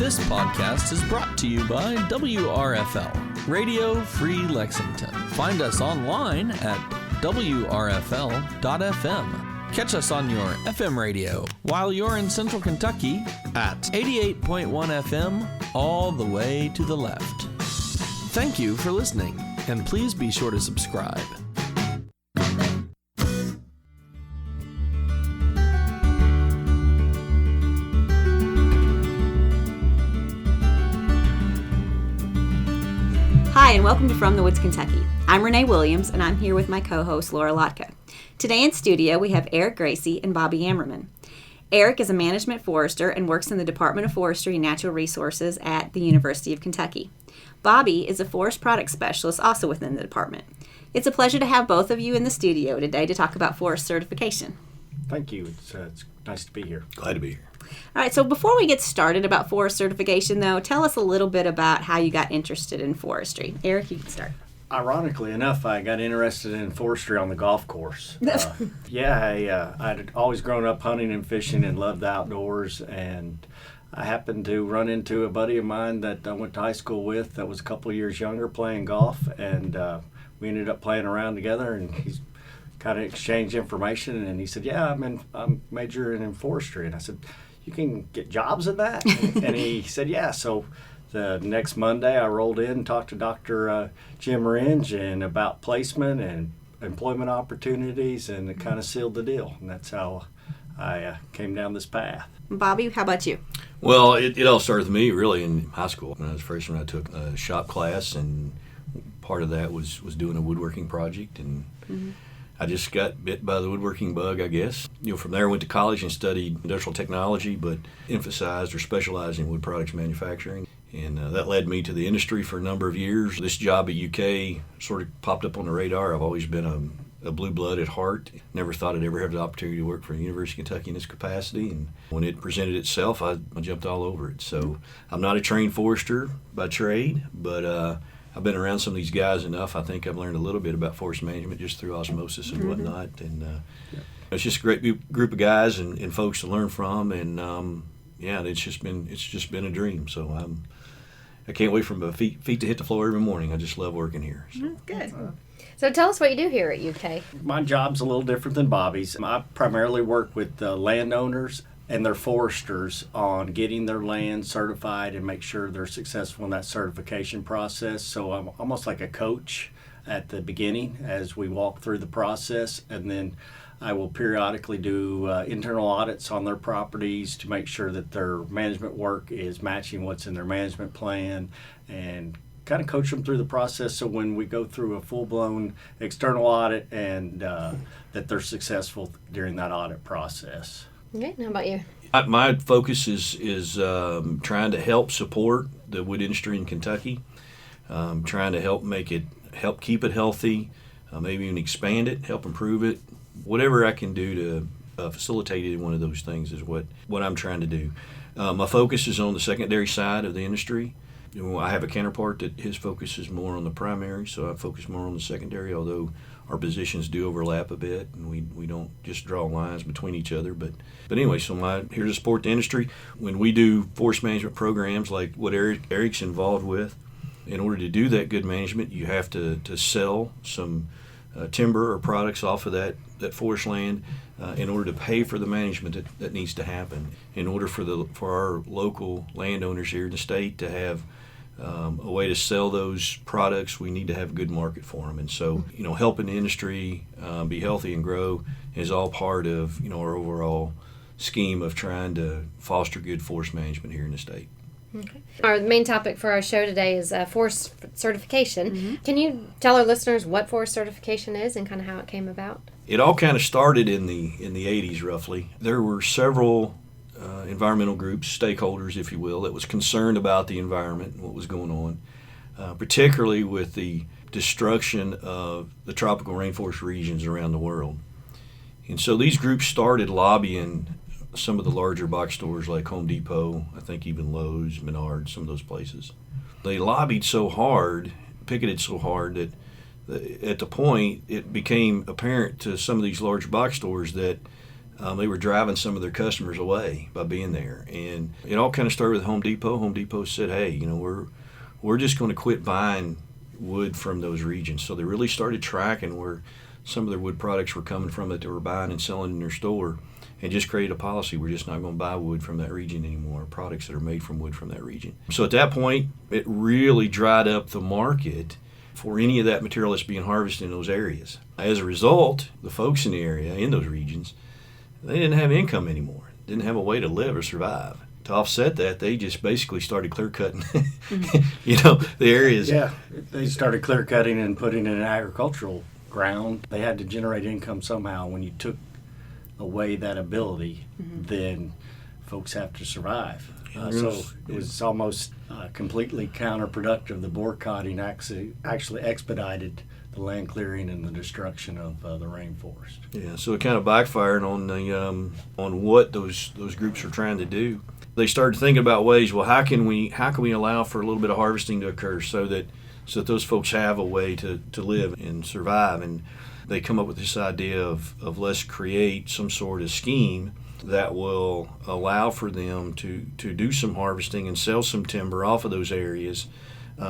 This podcast is brought to you by WRFL, Radio Free Lexington. Find us online at WRFL.FM. Catch us on your FM radio while you're in Central Kentucky at 88.1 FM all the way to the left. Thank you for listening, and please be sure to subscribe. Hi, and welcome to From the Woods, Kentucky. I'm Renee Williams, and I'm here with my co-host, Lhotka. Today in studio, we have Eric Gracey and Bobby Ammerman. Eric is a management forester and works in the Department of Forestry and Natural Resources at the University of Kentucky. Bobby is a forest product specialist also within the department. It's a pleasure to have both of you in the studio today to talk about forest certification. Thank you. It's nice to be here. Glad to be here. All right, so before we get started about forest certification, though, tell us a little bit about how you got interested in forestry. Eric, you can start. Ironically enough, I got interested in forestry on the golf course. I'd always grown up hunting and fishing and loved the outdoors, and I happened to run into a buddy of mine that I went to high school with that was a couple of years younger playing golf, and we ended up playing around together, and he's kind of exchanged information, and he said, I'm majoring in forestry. And I said, you can get jobs in that? And he said, yeah. So the next Monday I rolled in, talked to Dr. Jim Ringe and about placement and employment opportunities, and it kind of sealed the deal. And that's how I came down this path. Bobby, how about you? Well, it all started with me really in high school. When I was a freshman, I took a shop class, and part of that was doing a woodworking project, and I just got bit by the woodworking bug, I guess. From there I went to college and studied industrial technology, but emphasized or specialized in wood products manufacturing. And that led me to the industry for a number of years. This job at UK sort of popped up on the radar. I've always been a blue blood at heart. Never thought I'd ever have the opportunity to work for the University of Kentucky in this capacity. And when it presented itself, I jumped all over it. So I'm not a trained forester by trade, but I've been around some of these guys enough. I think I've learned a little bit about forest management just through osmosis and whatnot. And it's just a great group of guys and folks to learn from. And it's just been a dream. So I can't wait for my feet to hit the floor every morning. I just love working here. So. Good. So tell us what you do here at UK. My job's a little different than Bobby's. I primarily work with landowners and their foresters on getting their land certified and make sure they're successful in that certification process. So I'm almost like a coach at the beginning as we walk through the process, and then I will periodically do internal audits on their properties to make sure that their management work is matching what's in their management plan, and kind of coach them through the process so when we go through a full-blown external audit and that they're successful during that audit process. Okay, how about you? My focus is trying to help support the wood industry in Kentucky, trying to help keep it healthy, maybe even expand it, help improve it. Whatever I can do to facilitate any one of those things is what I'm trying to do. My focus is on the secondary side of the industry. I have a counterpart that his focus is more on the primary, so I focus more on the secondary, although our positions do overlap a bit, and we don't just draw lines between each other. But anyway, so I'm here to support the industry. When we do forest management programs like what Eric's involved with, in order to do that good management, you have to sell some timber or products off of that forest land in order to pay for the management that needs to happen. In order for our local landowners here in the state to have a way to sell those products, we need to have a good market for them. And so, helping the industry be healthy and grow is all part of, our overall scheme of trying to foster good forest management here in the state. Okay. Our main topic for our show today is forest certification. Can you tell our listeners what forest certification is and kind of how it came about? It all kind of started in the 80s, roughly. There were several environmental groups, stakeholders, if you will, that was concerned about the environment and what was going on, particularly with the destruction of the tropical rainforest regions around the world. And so these groups started lobbying some of the larger box stores like Home Depot, I think even Lowe's, Menards, some of those places. They lobbied so hard, picketed so hard that at the point it became apparent to some of these large box stores that They were driving some of their customers away by being there. And it all kind of started with Home Depot. Home Depot said, hey, we're just going to quit buying wood from those regions. So they really started tracking where some of their wood products were coming from that they were buying and selling in their store, and just created a policy. We're just not going to buy wood from that region anymore, products that are made from wood from that region. So at that point, it really dried up the market for any of that material that's being harvested in those areas. As a result, the folks in the area, in those regions, they didn't have income anymore, didn't have a way to live or survive. To offset that, they just basically started clear cutting, the areas. Yeah, they started clear cutting and putting in an agricultural ground. They had to generate income somehow. When you took away that ability, then folks have to survive. So it was almost completely counterproductive. The boycotting actually expedited the land clearing and the destruction of the rainforest. Yeah, so it kind of backfired on the on what those groups were trying to do. They started thinking about ways. Well, how can we allow for a little bit of harvesting to occur so that those folks have a way to live and survive? And they come up with this idea of let's create some sort of scheme that will allow for them to do some harvesting and sell some timber off of those areas,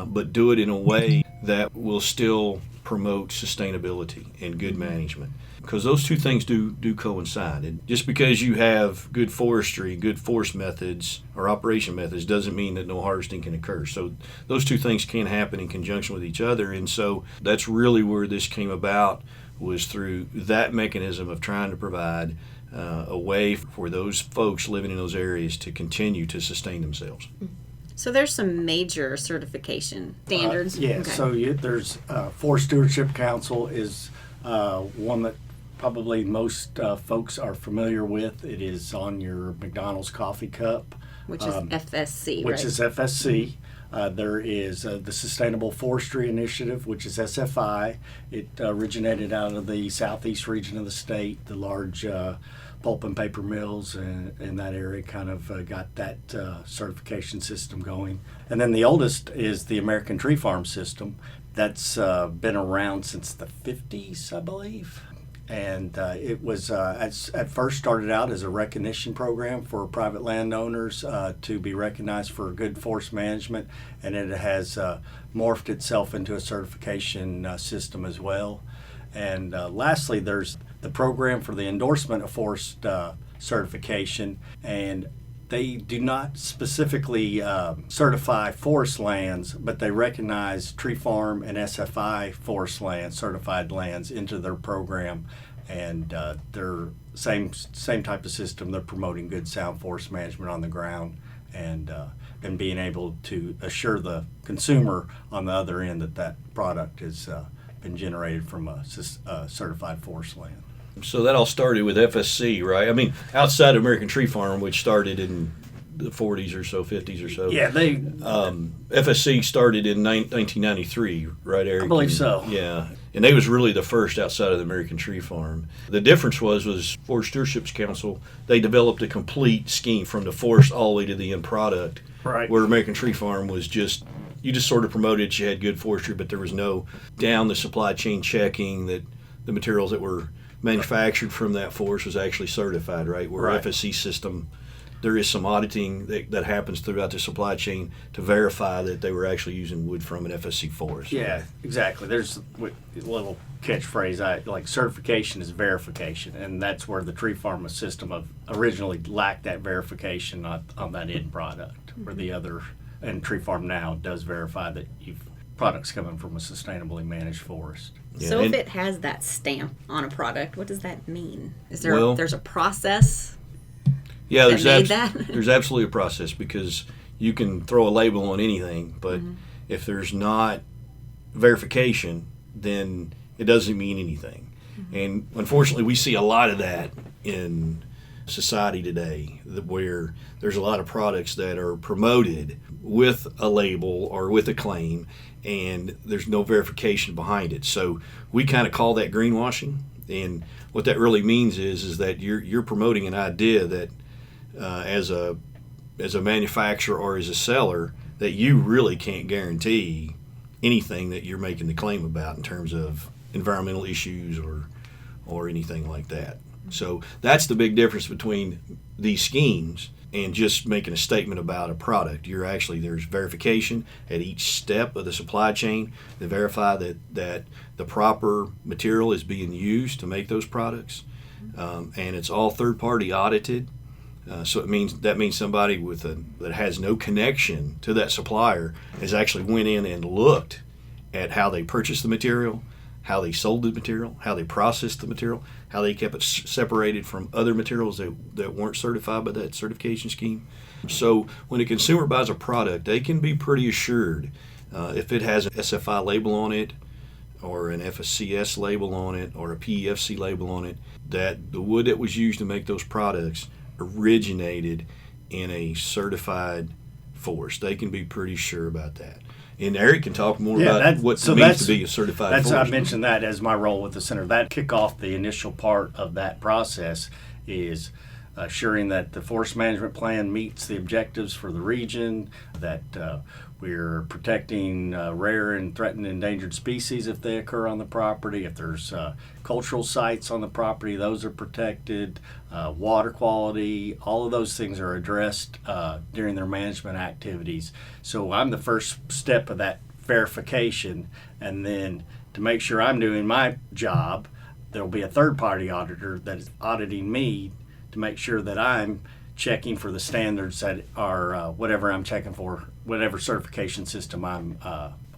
but do it in a way that will still promote sustainability and good management. Because those two things do coincide. And just because you have good forestry, good forest methods or operation methods doesn't mean that no harvesting can occur. So those two things can happen in conjunction with each other. And so that's really where this came about, was through that mechanism of trying to provide a way for those folks living in those areas to continue to sustain themselves. So there's some major certification standards. So there's Forest Stewardship Council is one that probably most folks are familiar with. It is on your McDonald's coffee cup. Which is FSC, Which right? is FSC. There is the Sustainable Forestry Initiative, which is SFI. It originated out of the southeast region of the state. The large pulp and paper mills in that area kind of got that certification system going. And then the oldest is the American Tree Farm System. That's been around since the 50s, I believe. And it was at first started out as a recognition program for private landowners to be recognized for good forest management, and it has morphed itself into a certification system as well. And lastly, there's the program for the endorsement of forest certification, and they do not specifically certify forest lands, but they recognize tree farm and SFI forest lands, certified lands, into their program. And they're same type of system. They're promoting good sound forest management on the ground, and being able to assure the consumer on the other end that product has been generated from a certified forest land. So that all started with FSC, right? I mean, outside of American Tree Farm, which started in the 40s or so, 50s or so. Yeah, FSC started in 1993, right, Eric? I believe so. Yeah, and they was really the first outside of the American Tree Farm. The difference was Forest Stewardship Council, they developed a complete scheme from the forest all the way to the end product. Right. Where American Tree Farm was just, you just sort of promoted it, you had good forestry, but there was no down the supply chain checking that the materials that were manufactured from that forest was actually certified, right? Where Right. FSC system, there is some auditing that happens throughout the supply chain to verify that they were actually using wood from an FSC forest. Yeah, exactly. There's a little catchphrase, like certification is verification, and that's where the tree farm system originally lacked that verification on that end product, where the other, and Tree Farm now does verify that products coming from a sustainably managed forest. Yeah, So if and- it has that stamp on a product, what does that mean? Is there Well- there's a process? Yeah, that made that? there's absolutely a process, because you can throw a label on anything, but if there's not verification, then it doesn't mean anything. And unfortunately, we see a lot of that in society today, where there's a lot of products that are promoted with a label or with a claim, and there's no verification behind it. So we kind of call that greenwashing. And what that really means is that you're promoting an idea that as a manufacturer or as a seller, that you really can't guarantee anything that you're making the claim about in terms of environmental issues or anything like that. So that's the big difference between these schemes and just making a statement about a product. There's verification at each step of the supply chain to verify that the proper material is being used to make those products, and it's all third-party audited. So that means somebody that has no connection to that supplier has actually went in and looked at how they purchased the material, how they sold the material, how they processed the material, how they kept it separated from other materials that weren't certified by that certification scheme. So when a consumer buys a product, they can be pretty assured if it has an SFI label on it or an FSCS label on it or a PEFC label on it, that the wood that was used to make those products originated in a certified forest. They can be pretty sure about that. And Eric can talk more about what it means to be a certified forest. I mentioned that as my role with the center. That kick off the initial part of that process is assuring that the forest management plan meets the objectives for the region, that we're protecting rare and threatened endangered species if they occur on the property. If there's cultural sites on the property, those are protected. Water quality, all of those things are addressed during their management activities. So I'm the first step of that verification, and then to make sure I'm doing my job, there'll be a third-party auditor that is auditing me to make sure that I'm checking for the standards that are whatever I'm checking for, whatever certification system I'm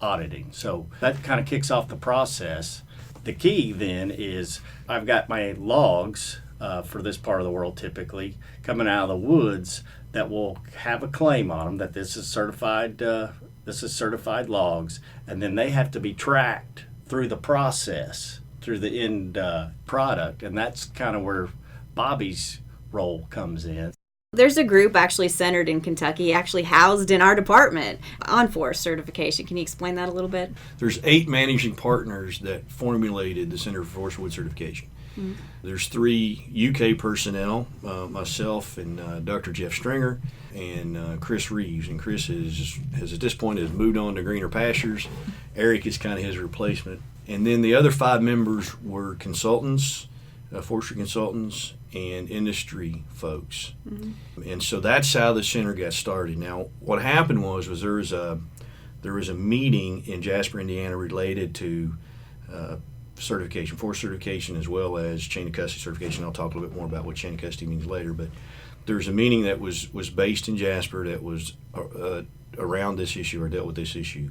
auditing. So that kind of kicks off the process. The key then is I've got my logs for this part of the world typically coming out of the woods that will have a claim on them that this is certified logs, and then they have to be tracked through the process, through the end product, and that's kind of where Bobby's role comes in. There's a group actually centered in Kentucky, actually housed in our department on forest certification. Can you explain that a little bit? There's 8 managing partners that formulated the Center for Forest Wood Certification. Mm-hmm. There's 3 UK personnel, myself and Dr. Jeff Stringer and Chris Reeves. And Chris has at this point has moved on to greener pastures. Eric is kind of his replacement. And then the other 5 members were consultants, forestry consultants, and industry folks. Mm-hmm. And so that's how the center got started. Now, what happened was there was a meeting in Jasper, Indiana related to certification, forest certification, as well as chain of custody certification. I'll talk a little bit more about what chain of custody means later, but there was a meeting that was based in Jasper that was around this issue or dealt with this issue.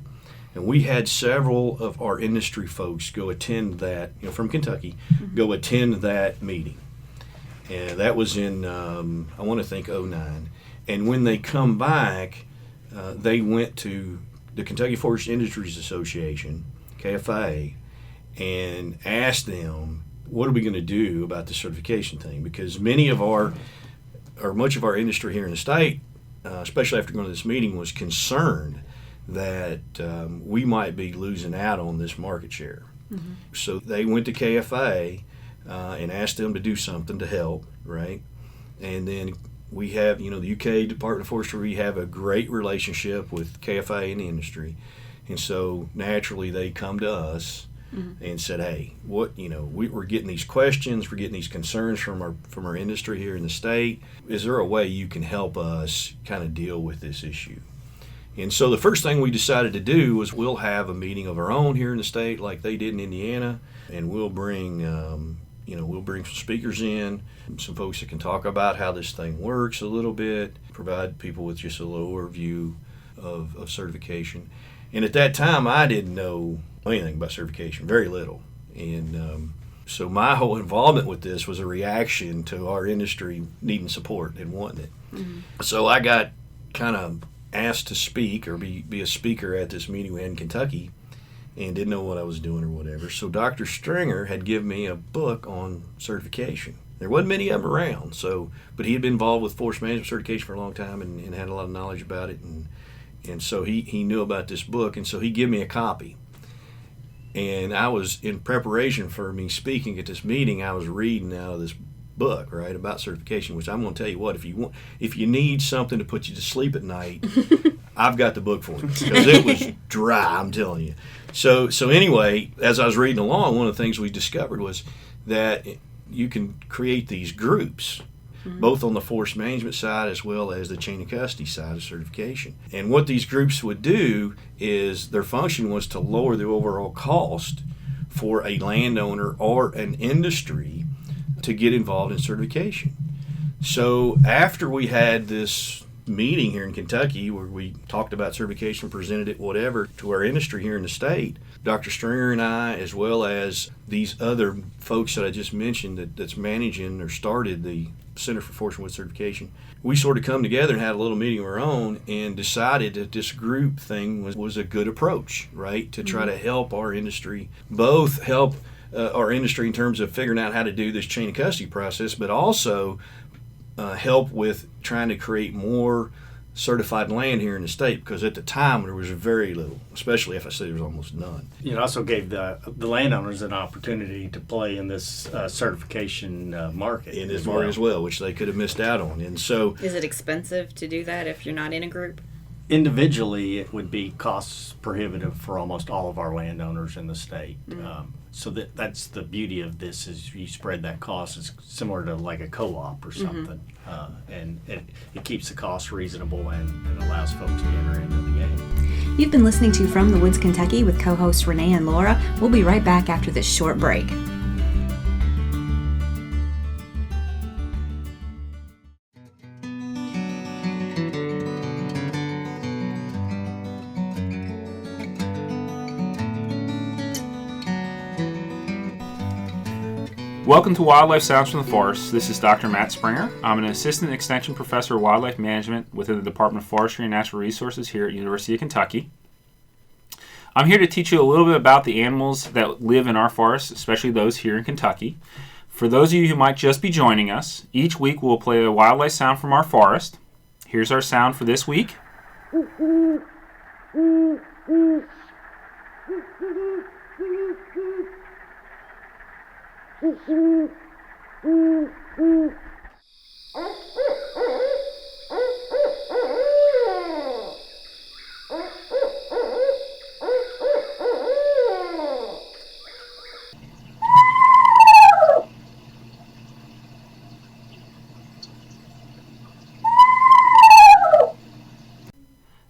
And we had several of our industry folks go attend that, from Kentucky, mm-hmm. go attend that meeting. And that was in, I want to think, 2009. And when they come back, they went to the Kentucky Forest Industries Association, KFA, and asked them, what are we going to do about the certification thing? Because much of our industry here in the state, especially after going to this meeting, was concerned that we might be losing out on this market share. Mm-hmm. So they went to KFA and asked them to do something to help, right? And then we have, the UK Department of Forestry, we have a great relationship with KFA and the industry. And so naturally they come to us mm-hmm. and said, hey, we're getting these questions, we're getting these concerns from our industry here in the state. Is there a way you can help us kind of deal with this issue? And so the first thing we decided to do was we'll have a meeting of our own here in the state like they did in Indiana, and we'll bring some speakers in, some folks that can talk about how this thing works a little bit, provide people with just a little overview of certification. And at that time, I didn't know anything about certification, very little. And so my whole involvement with this was a reaction to our industry needing support and wanting it. Mm-hmm. So I got kind of asked to speak or be a speaker at this meeting we had in Kentucky, and didn't know what I was doing or whatever. So Dr. Stringer had given me a book on certification. There wasn't many of them around, but he had been involved with forest management certification for a long time and had a lot of knowledge about it, and so he knew about this book, and so he gave me a copy. And I was, in preparation for me speaking at this meeting, I was reading out of this book, right, about certification, which I'm going to tell you what, if you need something to put you to sleep at night, I've got the book for you, because it was dry, I'm telling you. So anyway, as I was reading along, one of the things we discovered was that you can create these groups, both on the forest management side as well as the chain of custody side of certification. And what these groups would do is their function was to lower the overall cost for a landowner or an industry to get involved in certification. So after we had this meeting here in Kentucky where we talked about certification, presented it, whatever, to our industry here in the state, Dr. Stringer and I, as well as these other folks that I just mentioned that's managing or started the Center for Forestry and Wood Certification, we sort of come together and had a little meeting of our own and decided that this group thing was a good approach, right, to try to help our industry, both help our industry in terms of figuring out how to do this chain of custody process, but also help with trying to create more certified land here in the state, because at the time there was very little, especially FSC, there was almost none. It also gave the landowners an opportunity to play in this certification market. In this market as well, which they could have missed out on. And so, Is it expensive to do that if you're not in a group? individually, it would be cost prohibitive for almost all of our landowners in the state. So that's the beauty of this, is you spread that cost. It's similar to like a co-op or something, and it keeps the cost reasonable and allows folks to enter into the game. You've been listening to From the Woods, Kentucky with co-hosts Renee and Laura. We'll be right back after this short break. Welcome to Wildlife Sounds from the Forest. This is Dr. Matt Springer. I'm an Assistant Extension Professor of Wildlife Management within the Department of Forestry and Natural Resources here at University of Kentucky. I'm here to teach you a little bit about the animals that live in our forests, especially those here in Kentucky. For those of you who might just be joining us, each week we'll play a wildlife sound from our forest. Here's our sound for this week.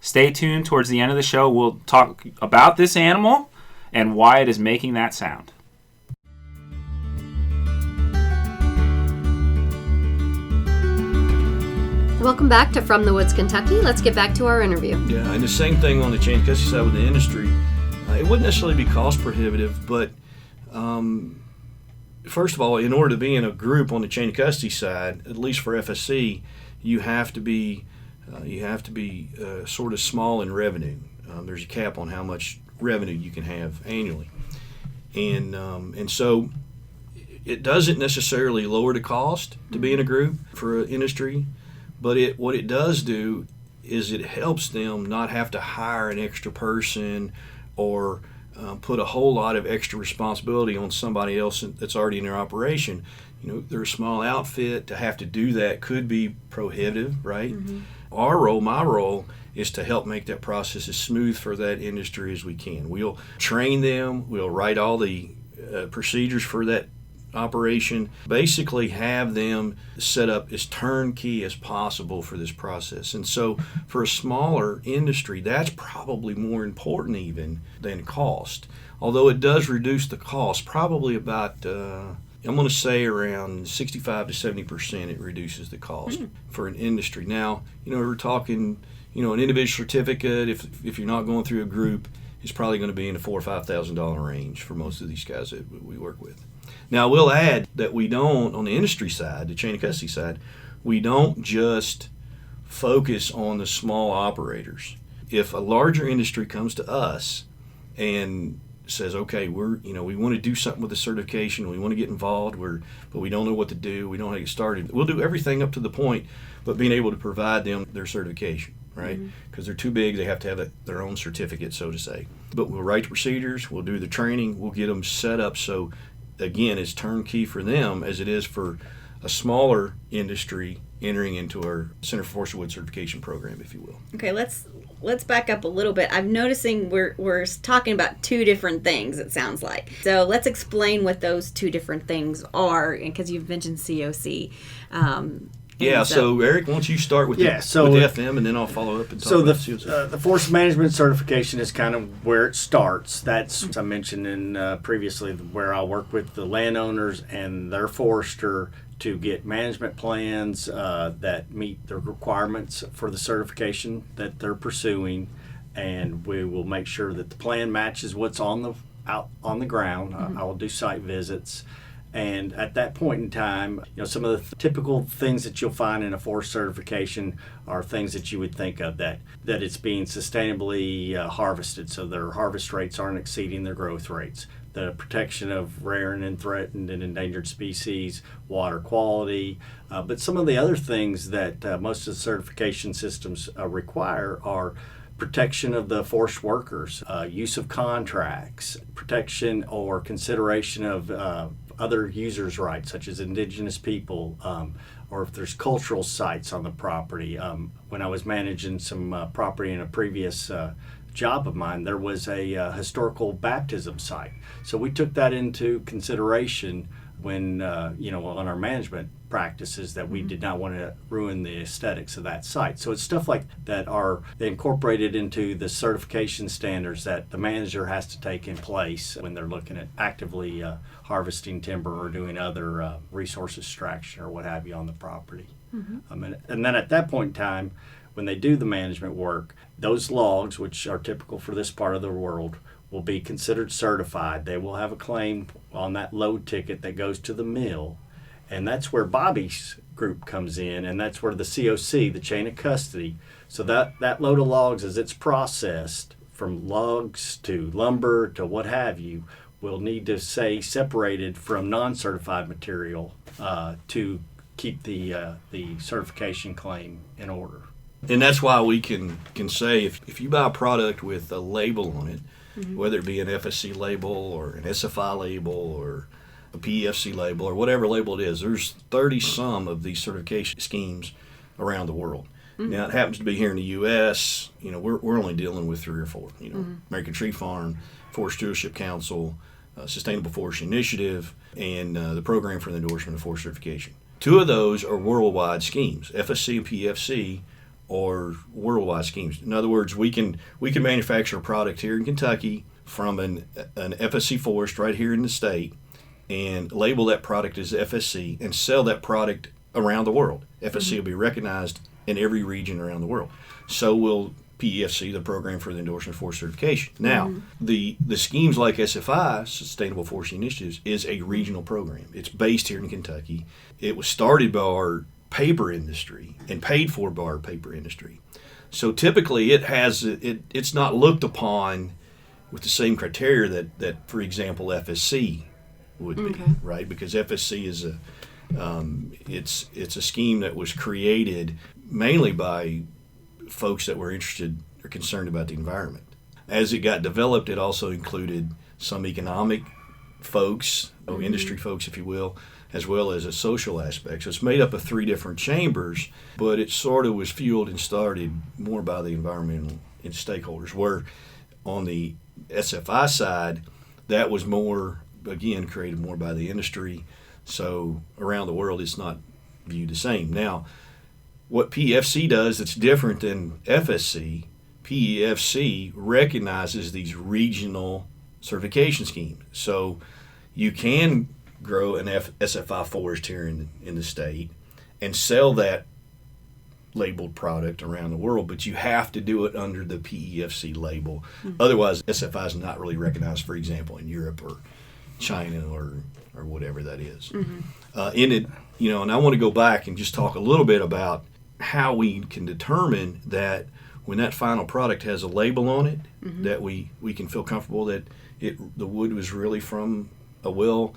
Stay tuned. Towards the end of the show, we'll talk about this animal and why it is making that sound. Welcome back to From the Woods, Kentucky. Let's get back to our interview. yeah, and the same thing on the chain of custody side with the industry. It wouldn't necessarily be cost prohibitive, but first of all, in order to be in a group on the chain of custody side, at least for FSC, you have to be sort of small in revenue. There's a cap on how much revenue you can have annually, and so it doesn't necessarily lower the cost to be in a group for an industry, but what it does do is it helps them not have to hire an extra person or put a whole lot of extra responsibility on somebody else that's already in their operation. You know, they're a small outfit. To have to do that could be prohibitive, right? My role, is to help make that process as smooth for that industry as we can. We'll train them. We'll write all the procedures for that operation, basically have them set up as turnkey as possible for this process. And so for a smaller industry, that's probably more important even than cost. Although it does reduce the cost, probably about I'm going to say around 65 to 70% it reduces the cost for an industry. Now, we're talking, an individual certificate, if you're not going through a group, it's probably going to be in the $4,000 or $5,000 range for most of these guys that we work with. Now, we'll add that we don't, on the industry side, the chain of custody side, we don't just focus on the small operators. If a larger industry comes to us and says, okay, we want to do something with the certification, we want to get involved, but we don't know what to do, we don't know how to get started, we'll do everything up to the point, but being able to provide them their certification, right? Because they're too big, they have to have their own certificate, so to say. But we'll write the procedures, we'll do the training, we'll get them set up so, again, it's turnkey for them as it is for a smaller industry entering into our Center for Forestry Wood Certification program, if you will. Okay, let's back up a little bit. I'm noticing we're talking about two different things, it sounds like. So let's explain what those two different things are, because you've mentioned COC. So Eric, why don't you start with, with FM, and then I'll follow up and talk about COC. The forest management certification is kind of where it starts. That's, as I mentioned in previously, where I work with the landowners and their forester to get management plans that meet the requirements for the certification that they're pursuing, and we will make sure that the plan matches what's out on the ground. I will do site visits, and at that point in time, some of the typical things that you'll find in a forest certification are things that you would think of, that it's being sustainably harvested, so their harvest rates aren't exceeding their growth rates. The protection of rare and threatened and endangered species, water quality, but some of the other things that most of the certification systems require are protection of the forest workers, use of contracts, protection or consideration of other users' rights, such as indigenous people, or if there's cultural sites on the property. When I was managing some property in a previous job of mine, there was a historical baptism site. So we took that into consideration when, on our management practices, that we did not want to ruin the aesthetics of that site. So it's stuff like that are incorporated into the certification standards that the manager has to take in place when they're looking at actively harvesting timber or doing other resource extraction or what have you on the property. And then at that point in time, when they do the management work, those logs, which are typical for this part of the world, will be considered certified. They will have a claim on that load ticket that goes to the mill. And that's where Bobby's group comes in, and that's where the COC, the chain of custody. So that load of logs, as it's processed from logs to lumber to what have you, will need to say separated from non-certified material to keep the certification claim in order. And that's why we can say if you buy a product with a label on it, whether it be an FSC label or an SFI label or a PEFC label or whatever label it is, there's 30-some of these certification schemes around the world. Now, it happens to be here in the U.S., we're only dealing with 3 or 4. American Tree Farm, Forest Stewardship Council, Sustainable Forestry Initiative, and the Program for the Endorsement of Forest Certification. 2 of those are worldwide schemes. FSC and PEFC are worldwide schemes. In other words, we can manufacture a product here in Kentucky from an FSC forest right here in the state and label that product as FSC and sell that product around the world. FSC will be recognized in every region around the world. So will PEFC, the Program for the Endorsement of Forest Certification. Now, the schemes like SFI, Sustainable Forestry Initiatives, is a regional program. It's based here in Kentucky. It was started by our paper industry and paid for by our paper industry. So typically it's not looked upon with the same criteria that for example, FSC would be, right? Because FSC is it's a scheme that was created mainly by folks that were interested or concerned about the environment. As it got developed, it also included some economic folks, or industry folks, if you will, as well as a social aspect. So it's made up of 3 different chambers, but it sort of was fueled and started more by the environmental and stakeholders, where on the SFI side, that was more, again, created more by the industry. So around the world, it's not viewed the same. Now, what PEFC does that's different than FSC, PEFC recognizes these regional certification schemes. So you can grow an SFI forest here in the state and sell that labeled product around the world, but you have to do it under the PEFC label. Otherwise, SFI is not really recognized, for example, in Europe or China or whatever that is. In it, and I want to go back and just talk a little bit about how we can determine that when that final product has a label on it, that we can feel comfortable that the wood was really from a well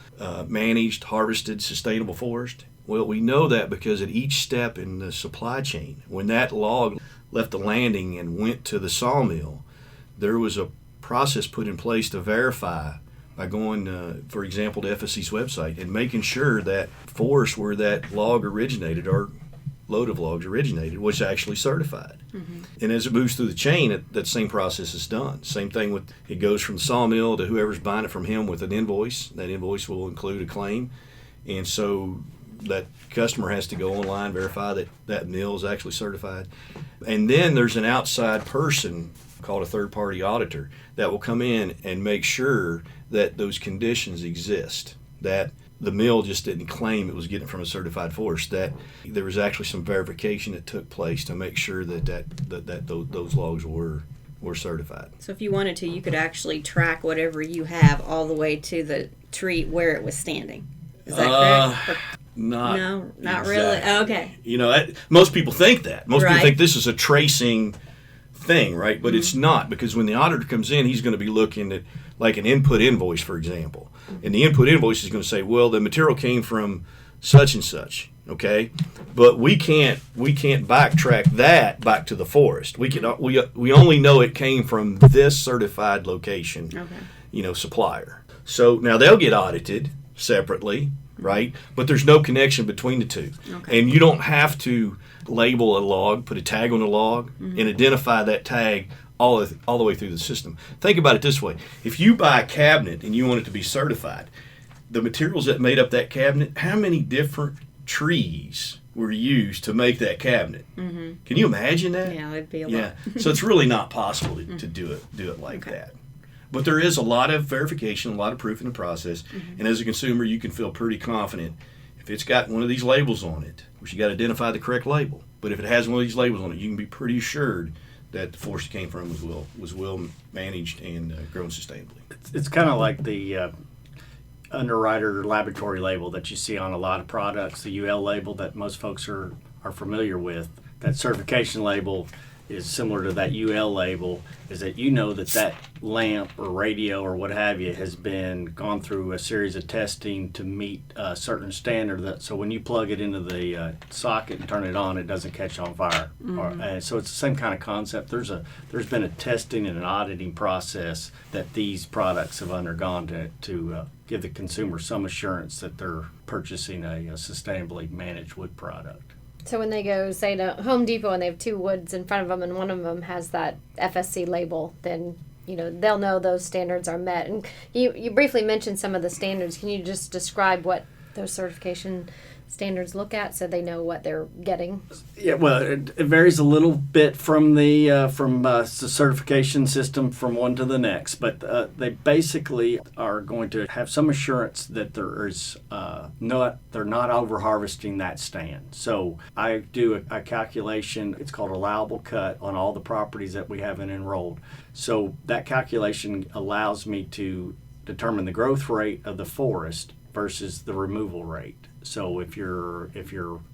managed, harvested, sustainable forest. Well, we know that because at each step in the supply chain, when that log left the landing and went to the sawmill, there was a process put in place to verify by going, for example, to FSC's website and making sure that forests where that log originated are load of logs originated was actually certified. And as it moves through the chain, that same process is done. Same thing with, it goes from the sawmill to whoever's buying it from him with an invoice. That invoice will include a claim. And so that customer has to go online, verify that that mill is actually certified. And then there's an outside person called a third-party auditor that will come in and make sure that those conditions exist, that the mill just didn't claim it was getting it from a certified forest, that there was actually some verification that took place to make sure that those logs were certified. So if you wanted to, you could actually track whatever you have all the way to the tree where it was standing. Is that correct? Not exactly. Really. Okay. Most people think that. Most people Right. think this is a tracing thing, right? But it's not, because when the auditor comes in, he's going to be looking at like an input invoice, for example. And the input invoice is going to say, well, the material came from such and such, okay? But we can't backtrack that back to the forest. We only know it came from this certified location, supplier. So now they'll get audited separately, right? But there's no connection between the two. Okay. And you don't have to label a log, put a tag on a log, and identify that tag all the way through the system. Think about it this way. If you buy a cabinet and you want it to be certified, the materials that made up that cabinet, how many different trees were used to make that cabinet? Can you imagine that? Yeah, it'd be a lot. So it's really not possible to do it like that. But there is a lot of verification, a lot of proof in the process, and as a consumer, you can feel pretty confident if it's got one of these labels on it, which you got to identify the correct label. But if it has one of these labels on it, you can be pretty assured that the forest it came from was well managed and grown sustainably. It's kind of like the underwriter laboratory label that you see on a lot of products, the UL label that most folks are familiar with. That certification label is similar to that UL label, is that you know that lamp or radio or what have you has been gone through a series of testing to meet a certain standard, so when you plug it into the socket and turn it on, it doesn't catch on fire. So it's the same kind of concept. There's been a testing and an auditing process that these products have undergone to give the consumer some assurance that they're purchasing a sustainably managed wood product. So when they go, say, to Home Depot and they have two woods in front of them and one of them has that FSC label, then they'll know those standards are met. And you briefly mentioned some of the standards. Can you just describe what those certification standards look at so they know what they're getting? Yeah, well, it varies a little bit from the certification system from one to the next, but they basically are going to have some assurance that they're not over harvesting that stand. So I do a calculation. It's called Allowable Cut on all the properties that we haven't enrolled. So that calculation allows me to determine the growth rate of the forest versus the removal rate. So if your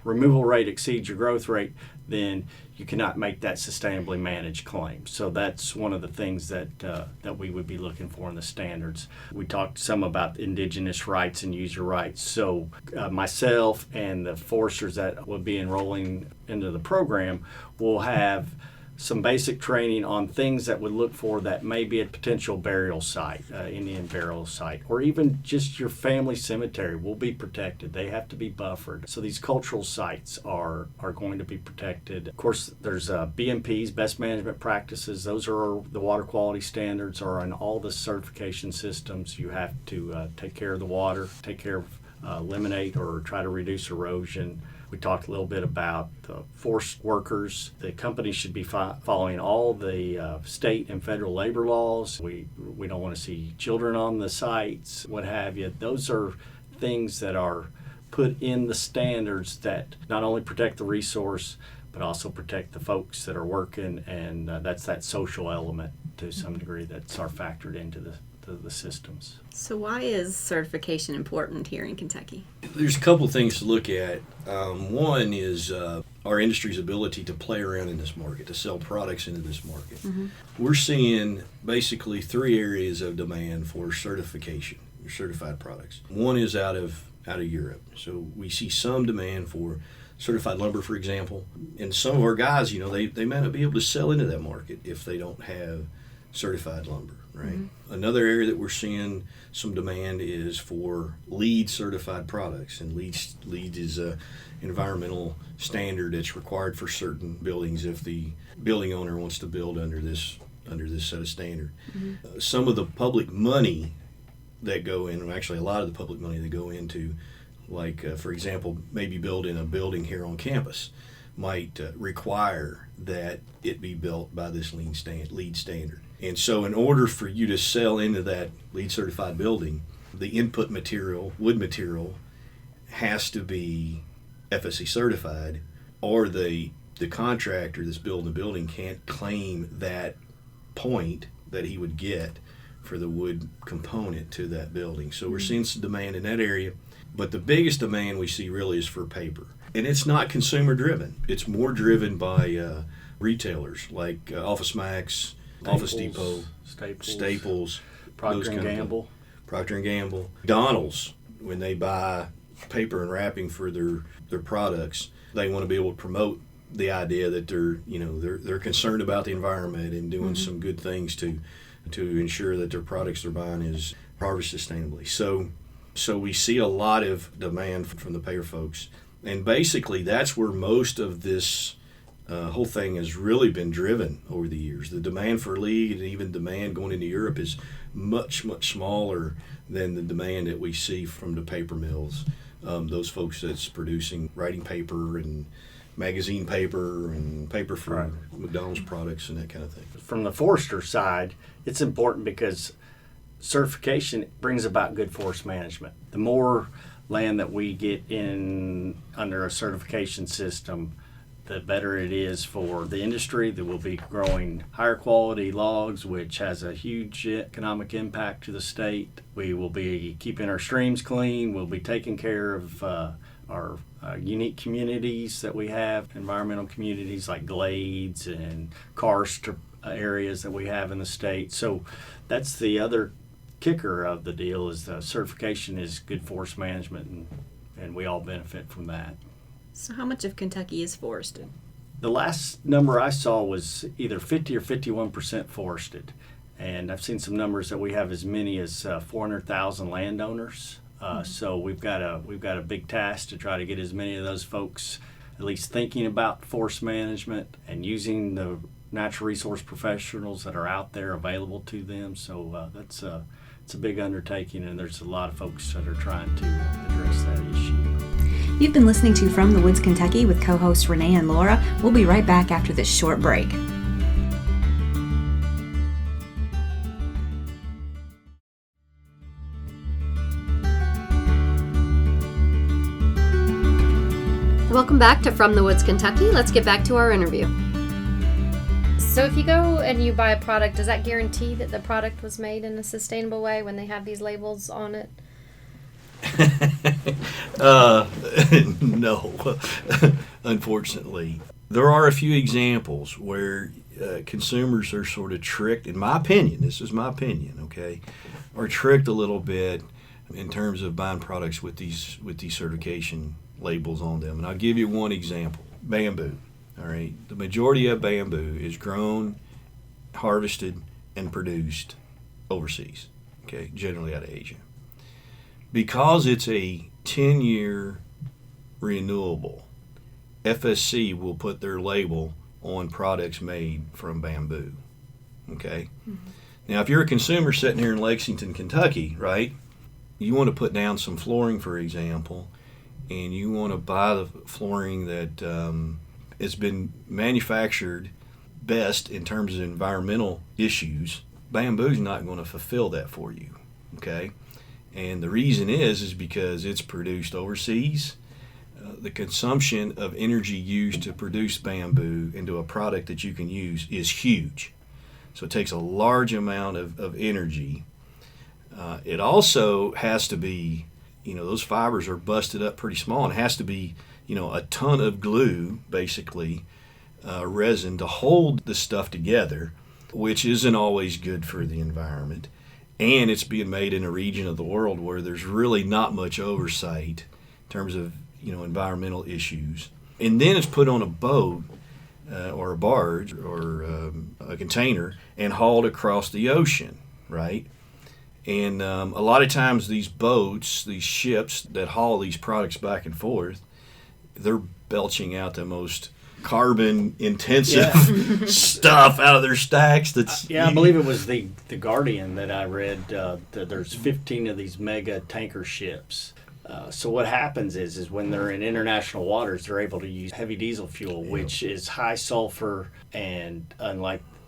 removal rate exceeds your growth rate, then you cannot make that sustainably managed claim. So that's one of the things that we would be looking for in the standards. We talked some about indigenous rights and user rights. So myself and the foresters that will be enrolling into the program will have some basic training on things that would look for that may be a potential burial site, Indian burial site, or even just your family cemetery will be protected. They have to be buffered. So these cultural sites are going to be protected. Of course, there's BMPs, best management practices. Those are the water quality standards are in all the certification systems. You have to take care of the water, take care of eliminate or try to reduce erosion. We talked a little bit about the forest workers. The company should be following all the state and federal labor laws. We don't want to see children on the sites, what have you. Those are things that are put in the standards that not only protect the resource, but also protect the folks that are working, and that's that social element to some degree that's factored into the systems. So why is certification important here in Kentucky? There's a couple of things to look at. One is our industry's ability to play around in this market, to sell products into this market. We're seeing basically three areas of demand for certification, or certified products. One is out of Europe. So we see some demand for certified lumber, for example. And some of our guys, they may not be able to sell into that market if they don't have certified lumber. right? Mm-hmm. Another area that we're seeing some demand is for LEED certified products, and LEED is a environmental standard that's required for certain buildings if the building owner wants to build under this set of standard. Mm-hmm. Some of the public money that go in, actually a lot of the public money that go into, like for example, maybe building a building here on campus, might require that it be built by this LEED standard. And so in order for you to sell into that LEED certified building, the input material, wood material, has to be FSC certified, or the contractor that's building the building can't claim that point that he would get for the wood component to that building. So we're seeing some demand in that area, but the biggest demand we see really is for paper. And it's not consumer driven. It's more driven by retailers like Office Max, Office Depot, Staples, Procter & Gamble. Procter & Gamble. McDonald's, when they buy paper and wrapping for their products, they want to be able to promote the idea that they're concerned about the environment and doing some good things to ensure that their products they're buying is harvested sustainably. So we see a lot of demand from the paper folks, and basically that's where most of this whole thing has really been driven over the years. The demand for LEED and even demand going into Europe is much, much smaller than the demand that we see from the paper mills. Those folks that's producing writing paper and magazine paper and paper for McDonald's products and that kind of thing. From the forester side, it's important because certification brings about good forest management. The more land that we get in under a certification system, the better it is for the industry that will be growing higher quality logs, which has a huge economic impact to the state. We will be keeping our streams clean. We'll be taking care of our unique communities that we have, environmental communities like glades and karst areas that we have in the state. So that's the other kicker of the deal, is the certification is good forest management, and we all benefit from that. So how much of Kentucky is forested? The last number I saw was either 50 or 51% forested, and I've seen some numbers that we have as many as 400,000 landowners. So we've got a big task to try to get as many of those folks at least thinking about forest management and using the natural resource professionals that are out there available to them. So it's a big undertaking, and there's a lot of folks that are trying to address that issue. You've been listening to From the Woods, Kentucky with co-hosts Renee and Laura. We'll be right back after this short break. Welcome back to From the Woods, Kentucky. Let's get back to our interview. So if you go and you buy a product, does that guarantee that the product was made in a sustainable way when they have these labels on it? No, unfortunately. There are a few examples where consumers are sort of tricked, in my opinion, this is my opinion, okay, are tricked a little bit in terms of buying products with these certification labels on them. And I'll give you one example. Bamboo. All right. The majority of bamboo is grown, harvested, and produced overseas, okay, generally out of Asia. Because it's a 10-year renewable, FSC will put their label on products made from bamboo, okay? Mm-hmm. Now, if you're a consumer sitting here in Lexington, Kentucky, right, you want to put down some flooring, for example, and you want to buy the flooring that has been manufactured best in terms of environmental issues, bamboo's not going to fulfill that for you, okay? And the reason is because it's produced overseas. The consumption of energy used to produce bamboo into a product that you can use is huge. So it takes a large amount of energy. It also has to be, those fibers are busted up pretty small, and it has to be, a ton of glue, basically, resin to hold the stuff together, which isn't always good for the environment. And it's being made in a region of the world where there's really not much oversight in terms of, environmental issues. And then it's put on a boat or a barge or a container and hauled across the ocean, right? And a lot of times these boats, these ships that haul these products back and forth, they're belching out the most carbon intensive stuff out of their stacks. I believe it was the Guardian that I read that there's 15 of these mega tanker ships. So what happens is when they're in international waters, they're able to use heavy diesel fuel, which is high sulfur, and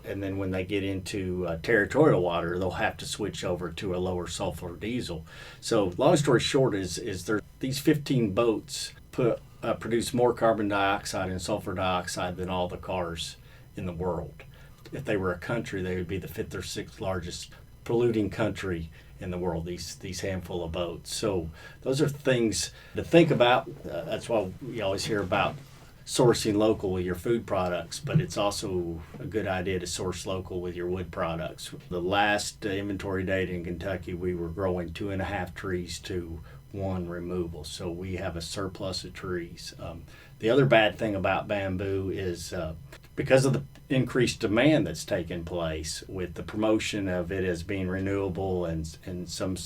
then when they get into territorial water, they'll have to switch over to a lower sulfur diesel. So long story short is there these 15 boats produce more carbon dioxide and sulfur dioxide than all the cars in the world. If they were a country, they would be the 5th or 6th largest polluting country in the world, these handful of boats. So those are things to think about. That's why you always hear about sourcing local with your food products, but it's also a good idea to source local with your wood products. The last inventory data in Kentucky, we were growing 2.5 trees to 1 removal, so we have a surplus of trees. The other bad thing about bamboo is because of the increased demand that's taken place with the promotion of it as being renewable and in some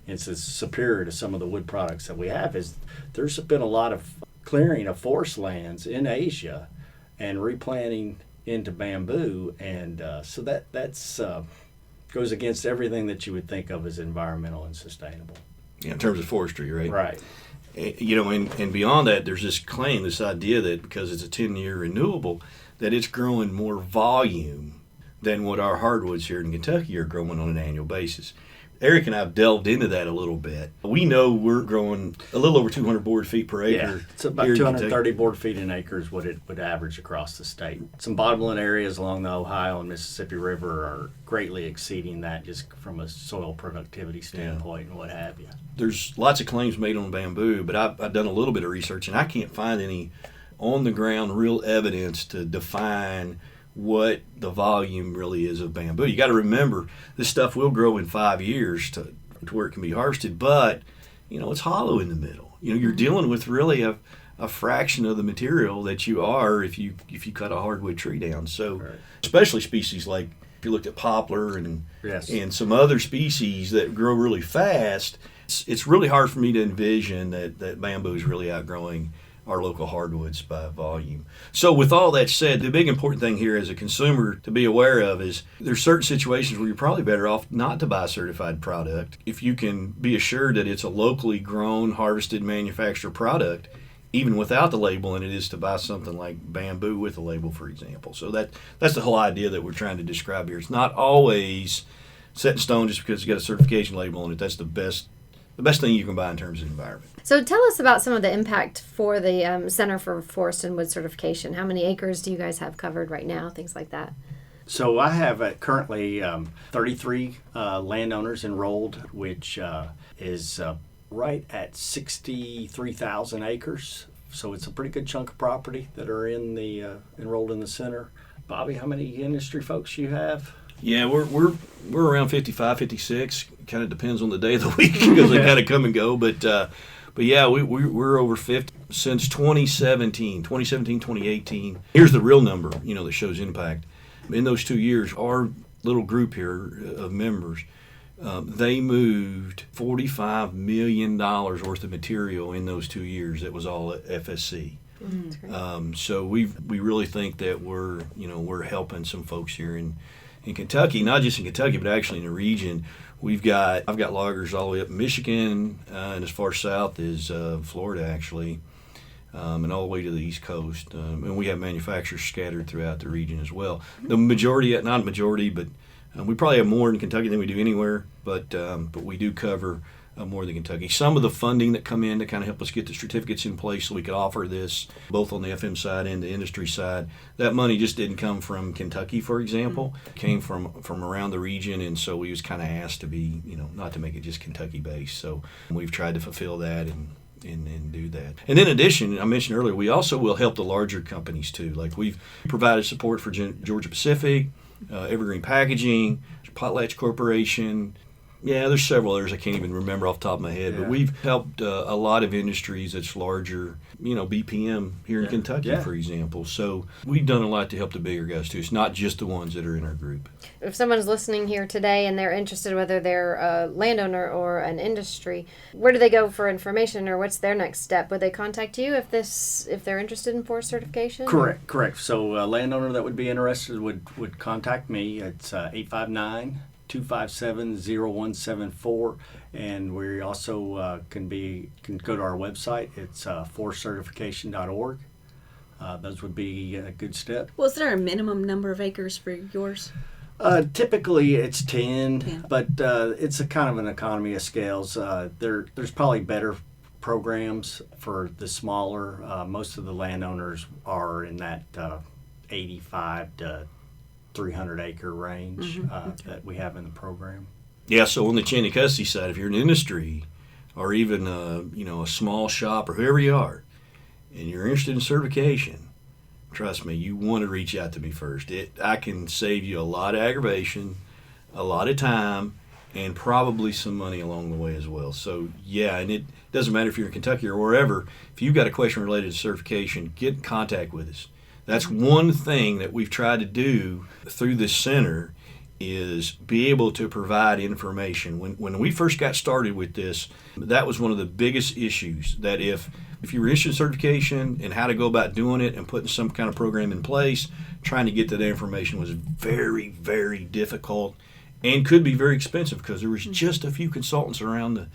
instances superior to some of the wood products that we have, is there's been a lot of clearing of forest lands in Asia and replanting into bamboo, and so that's goes against everything that you would think of as environmental and sustainable. Yeah, in terms of forestry, right? Right. And beyond that, there's this claim, this idea that because it's a 10-year renewable, that it's growing more volume than what our hardwoods here in Kentucky are growing on an annual basis. Eric and I have delved into that a little bit. We know we're growing a little over 200 board feet per acre. Yeah, it's about 230 board feet an acre is what it would average across the state. Some bottomland areas along the Ohio and Mississippi River are greatly exceeding that just from a soil productivity standpoint and what have you. There's lots of claims made on bamboo, but I've done a little bit of research, and I can't find any on-the-ground real evidence to define what the volume really is of bamboo. You got to remember, this stuff will grow in 5 years to where it can be harvested, but it's hollow in the middle. You're dealing with really a fraction of the material that you are if you cut a hardwood tree down. So, right. Especially species like if you looked at poplar and some other species that grow really fast, it's really hard for me to envision that bamboo is really outgrowing our local hardwoods by volume. So with all that said, the big important thing here as a consumer to be aware of is there's certain situations where you're probably better off not to buy a certified product. If you can be assured that it's a locally grown, harvested, manufactured product, even without the label, and it is to buy something like bamboo with a label, for example. So that's the whole idea that we're trying to describe here. It's not always set in stone just because it's got a certification label on it. That's the best thing you can buy in terms of environment. So tell us about some of the impact for the Center for Forest and Wood Certification. How many acres do you guys have covered right now? Things like that. So I have currently 33 landowners enrolled, which is right at 63,000 acres. So it's a pretty good chunk of property that are in the enrolled in the center. Bobby, how many industry folks you have? Yeah, we're around 55, 56. Kind of depends on the day of the week because they kind of come and go. But yeah, we're over 50 since 2017, 2018. Here's the real number, that shows impact. In those 2 years, our little group here of members, they moved $45 million worth of material in those 2 years. That was all FSC. So we really think that we're helping some folks here in Kentucky, not just in Kentucky, but actually in the region. I've got loggers all the way up in Michigan and as far south as Florida, actually, and all the way to the East Coast. And we have manufacturers scattered throughout the region as well. The majority, not a majority, but we probably have more in Kentucky than we do anywhere, but we do cover more than Kentucky. Some of the funding that come in to kind of help us get the certificates in place so we could offer this both on the FM side and the industry side, that money just didn't come from Kentucky, for example. It came from around the region, and so we was kind of asked to be, not to make it just Kentucky based. So we've tried to fulfill that and do that. And in addition, I mentioned earlier, we also will help the larger companies too. Like we've provided support for Georgia Pacific, Evergreen Packaging, Potlatch Corporation, Yeah, there's several others I can't even remember off the top of my head, but we've helped a lot of industries that's larger, BPM here in Kentucky, for example. So we've done a lot to help the bigger guys too. It's not just the ones that are in our group. If someone's listening here today and they're interested, whether they're a landowner or an industry, where do they go for information, or what's their next step? Would they contact you if they're interested in forest certification? Correct. So a landowner that would be interested would contact me. It's 859-257-0174, and we also can go to our website. It's forestcertification.org. Those would be a good step. Was there a minimum number of acres for yours? Typically it's 10, but it's a kind of an economy of scales. There's probably better programs for the smaller. Most of the landowners are in that 85 to 300 acre range that we have in the program. Yeah, so on the chain of custody side, if you're an industry or even a small shop or whoever you are, and you're interested in certification, trust me, you want to reach out to me first. I can save you a lot of aggravation, a lot of time, and probably some money along the way as well. So yeah, and it doesn't matter if you're in Kentucky or wherever. If you've got a question related to certification, get in contact with us. That's one thing that we've tried to do through this center is be able to provide information. When we first got started with this, that was one of the biggest issues, that if you were interested in certification and how to go about doing it and putting some kind of program in place, trying to get that information was very, very difficult and could be very expensive because there was just a few consultants around the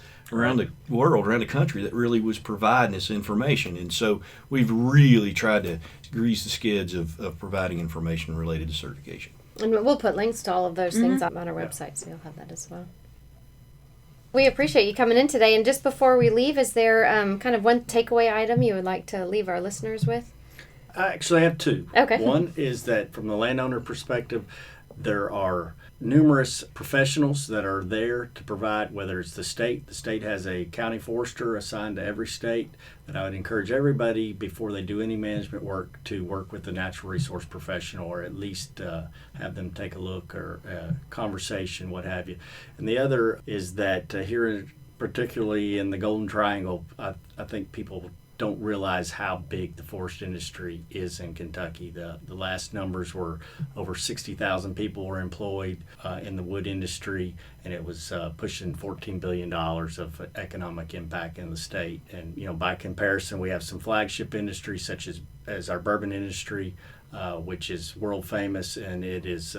world, around the country, that really was providing this information. And so we've really tried to grease the skids of providing information related to certification. And we'll put links to all of those things on our website, so you'll have that as well. We appreciate you coming in today. And just before we leave, is there kind of one takeaway item you would like to leave our listeners with? I actually have two. Okay. One is that from the landowner perspective, there are numerous professionals that are there to provide, whether it's the state has a county forester assigned to every state, that I would encourage everybody before they do any management work to work with a natural resource professional, or at least have them take a look or a conversation, what have you. And the other is that here, particularly in the Golden Triangle, I think people don't realize how big the forest industry is in Kentucky. The last numbers were over 60,000 people were employed in the wood industry, and it was pushing $14 billion of economic impact in the state. And by comparison, we have some flagship industries such as our bourbon industry, which is world famous, and it is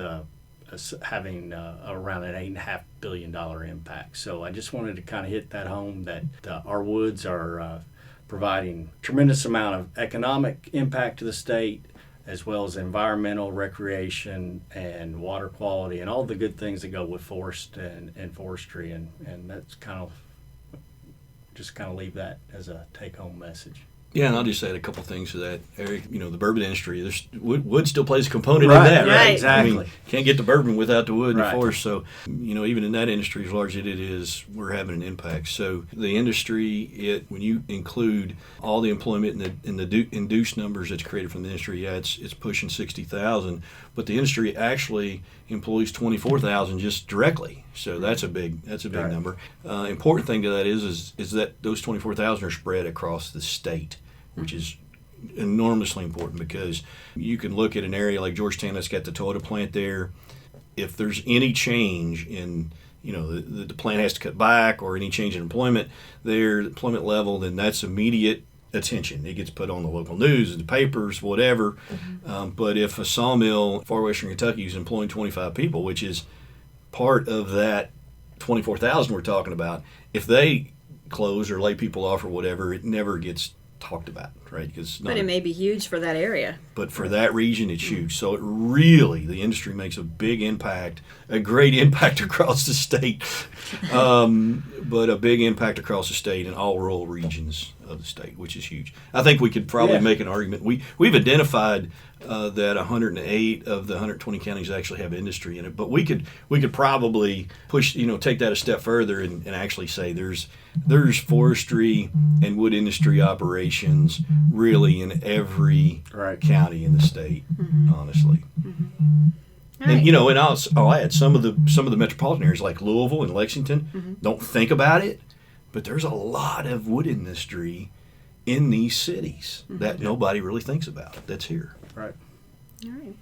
having around an $8.5 billion impact. So I just wanted to kind of hit that home, that our woods are providing tremendous amount of economic impact to the state, as well as environmental, recreation, and water quality, and all the good things that go with forest and forestry. And that's kind of leave that as a take-home message. Yeah, and I'll just add a couple things to that, Eric. The bourbon industry, wood still plays a component in that, right? Right, exactly. I mean, can't get the bourbon without the wood and the forest. So, even in that industry, as large as it is, we're having an impact. So the industry, when you include all the employment and the induced numbers that's created from the industry, it's pushing 60,000. But the industry actually employs 24,000 just directly. So that's a big number. Important thing to that is that those 24,000 are spread across the state, which is enormously important, because you can look at an area like Georgetown that's got the Toyota plant there. If there's any change in, the plant has to cut back, or any change in employment there, the employment level, then that's immediate attention. It gets put on the local news, the papers, whatever. But if a sawmill far western Kentucky is employing 25 people, which is part of that 24,000 we're talking about, if they close or lay people off or whatever, it never gets talked about, right? But it may be huge for that area. But for that region, it's huge. So it really, the industry makes a big impact, a great impact across the state, but a big impact across the state in all rural regions of the state, which is huge. I think we could probably make an argument. We've identified that 108 of the 120 counties actually have industry in it, but we could probably push, take that a step further and actually say there's forestry and wood industry operations really in every county in the state, honestly. Right. And and I'll add some of the metropolitan areas like Louisville and Lexington don't think about it, but there's a lot of wood industry in these cities that nobody really thinks about. That's here. Right. All right.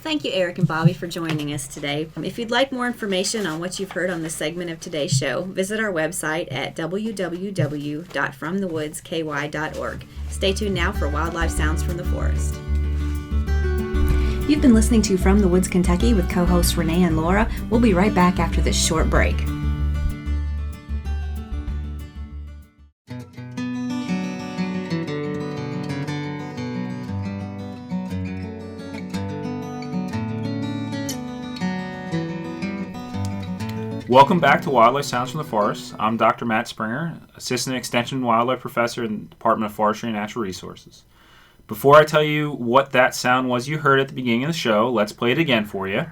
Thank you, Eric and Bobby, for joining us today. If you'd like more information on what you've heard on this segment of today's show, visit our website at www.fromthewoodsky.org. Stay tuned now for Wildlife Sounds from the Forest. You've been listening to From the Woods, Kentucky with co-hosts Renee and Laura. We'll be right back after this short break. Welcome back to Wildlife Sounds from the Forest. I'm Dr. Matt Springer, Assistant Extension Wildlife Professor in the Department of Forestry and Natural Resources. Before I tell you what that sound was you heard at the beginning of the show, let's play it again for you.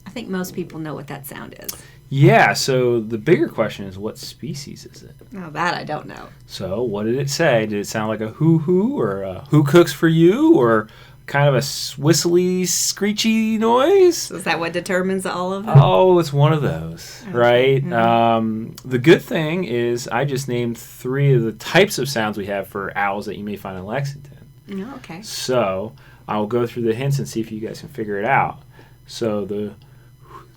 I think most people know what that sound is. Yeah, so the bigger question is, what species is it? Now that I don't know. So what did it say? Did it sound like a hoo-hoo or a who cooks for you or kind of a whistly, screechy noise? Is that what determines all of them? Oh, it's one of those, right? Mm-hmm. The good thing is I just named 3 of the types of sounds we have for owls that you may find in Lexington. Oh, okay. So I'll go through the hints and see if you guys can figure it out. So the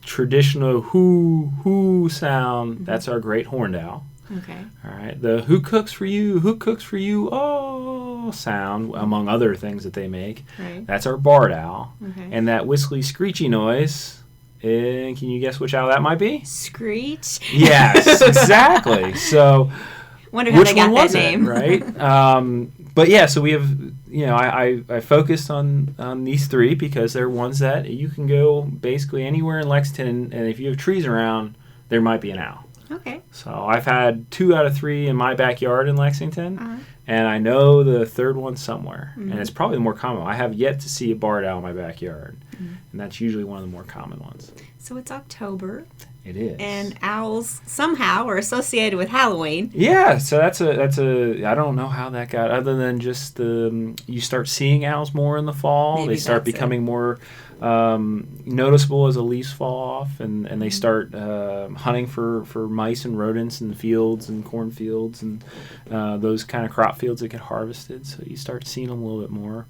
traditional hoo sound, that's our great horned owl. Okay. All right. The who cooks for you, oh sound, among other things that they make, Right. that's our barred owl. Okay. And that whistly, screechy noise, can you guess which owl that might be? Screech. Yes, exactly. So Wonder how which they got one was that name. it, right? But yeah, so we have, I focused on these 3 because they're ones that you can go basically anywhere in Lexington, and if you have trees around, there might be an owl. Okay. So I've had 2 out of 3 in my backyard in Lexington, and I know the third one somewhere, and it's probably the more common one. I have yet to see a barred owl in my backyard, and that's usually one of the more common ones. So it's October, It is. and owls somehow are associated with Halloween. Yeah, so that's a I don't know how that got, other than just you start seeing owls more in the fall. Maybe They start that's it. becoming more noticeable as the leaves fall off, and they start hunting for mice and rodents in the fields and cornfields and those kind of crop fields that get harvested. So you start seeing them a little bit more.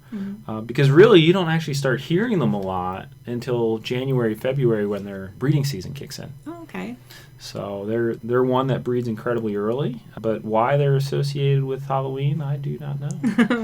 Because really you don't actually start hearing them a lot until January, February when their breeding season kicks in. Oh, okay. So they're one that breeds incredibly early, but why they're associated with Halloween, I do not know.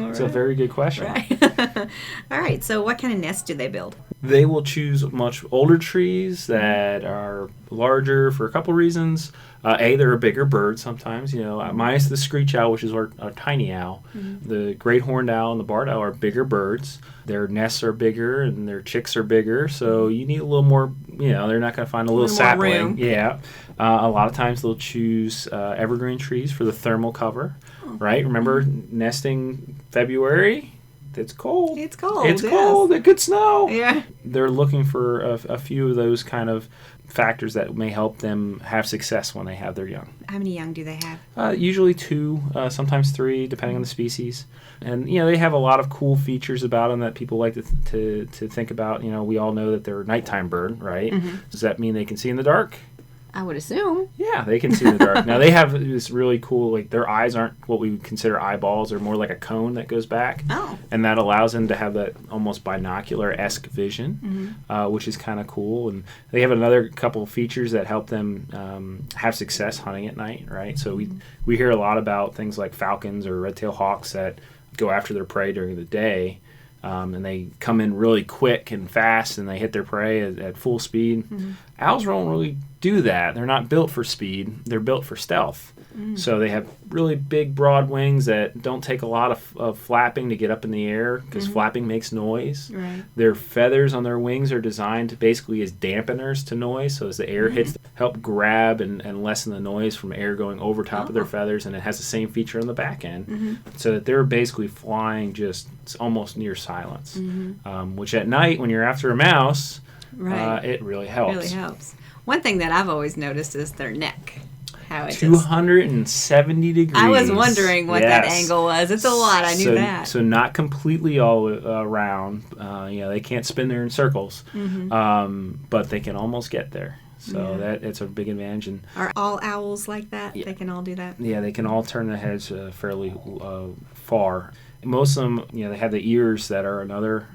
It's a very good question. Right. All right. So what kind of nest do they build? They will choose much older trees that are larger for a couple reasons. They're a bigger bird sometimes, minus the screech owl, which is our tiny owl. The great horned owl and the barred owl are bigger birds. Their nests are bigger and their chicks are bigger, so you need a little more, they're not going to find a little more sapling. room. Yeah. A lot of times they'll choose evergreen trees for the thermal cover, right? Remember, nesting February? It's cold. It's cold. It's yes. cold. It could snow. Yeah. They're looking for a few of those kind of factors that may help them have success when they have their young. How many young do they have? Usually 2, sometimes 3, depending on the species. And they have a lot of cool features about them that people like to think about. We all know that they're a nighttime bird, right? Does that mean they can see in the dark? I would assume. Yeah, they can see in the dark. Now, they have this really cool, their eyes aren't what we would consider eyeballs. They're more like a cone that goes back. Oh. And that allows them to have that almost binocular-esque vision, which is kind of cool. And they have another couple of features that help them have success hunting at night, right? So we hear a lot about things like falcons or red-tailed hawks that go after their prey during the day. And they come in really quick and fast, and they hit their prey at full speed. Owls don't really do that. They're not built for speed. They're built for stealth. So they have really big, broad wings that don't take a lot of flapping to get up in the air because flapping makes noise. Right. Their feathers on their wings are designed basically as dampeners to noise. So as the air hits, help grab and lessen the noise from air going over top of their feathers. And it has the same feature on the back end. So that they're basically flying just almost near silence. Which at night, when you're after a mouse, it really helps. Really helps. One thing that I've always noticed is their neck. How it 270 degrees. I was wondering what that angle was. It's a lot. I knew that. So not completely all around. They can't spin there in circles, but they can almost get there. So it's a big advantage. And are all owls like that? They can all do that? Yeah, they can all turn their heads fairly far. Most of them, they have the ears that are another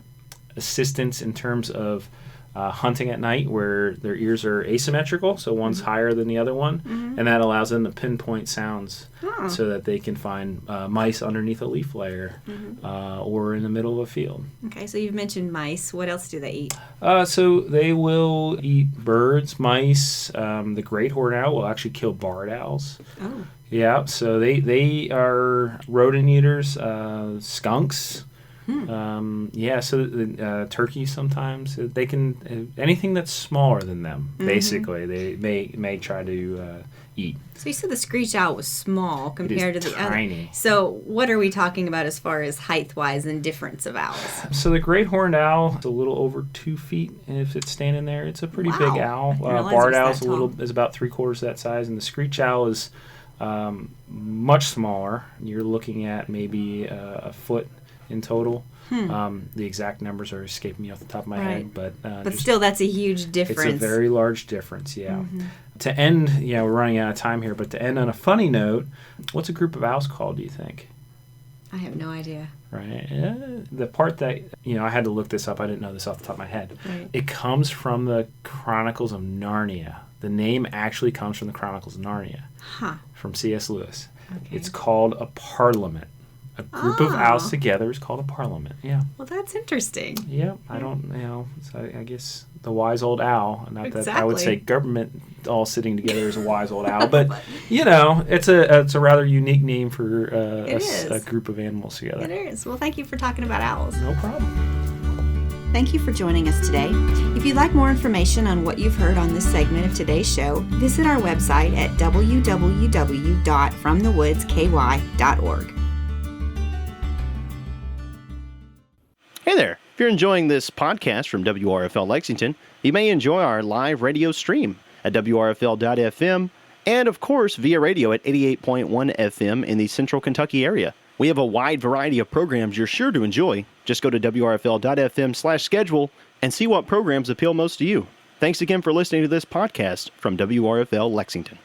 assistance in terms of hunting at night, where their ears are asymmetrical, so one's higher than the other one, and that allows them to pinpoint sounds so that they can find mice underneath a leaf layer or in the middle of a field. Okay, so you've mentioned mice. What else do they eat? So they will eat birds, mice. The great horned owl will actually kill barred owls. Oh. Yeah, so they are rodent eaters, skunks. Turkeys sometimes. They can, anything that's smaller than them, basically, they may try to eat. So you said the screech owl was small compared to the tiny. other. So what are we talking about as far as height-wise and difference of owls? So the great horned owl is a little over 2 feet, and if it's standing there, it's a pretty big owl. Barred owl is about 3/4 that size, and the screech owl is much smaller. You're looking at maybe a foot in total. The exact numbers are escaping me off the top of my head, but still, that's a huge difference. It's a very large difference, To end, we're running out of time here, but to end on a funny note, what's a group of owls called, do you think? I have no idea. Right. The part that, I had to look this up. I didn't know this off the top of my head. Right. It comes from the Chronicles of Narnia. The name actually comes from the Chronicles of Narnia, from C.S. Lewis. Okay. It's called a parliament. A group of owls together is called a parliament. Yeah. Well, that's interesting. Yeah. I don't, so I guess the wise old owl. Not that I would say government all sitting together is a wise old owl, but it's a rather unique name for a group of animals together. It is. Well, thank you for talking about owls. No problem. Thank you for joining us today. If you'd like more information on what you've heard on this segment of today's show, visit our website at www.fromthewoodsky.org. Hey there! If you're enjoying this podcast from WRFL Lexington, you may enjoy our live radio stream at WRFL.FM and, of course, via radio at 88.1 FM in the Central Kentucky area. We have a wide variety of programs you're sure to enjoy. Just go to WRFL.FM/schedule and see what programs appeal most to you. Thanks again for listening to this podcast from WRFL Lexington.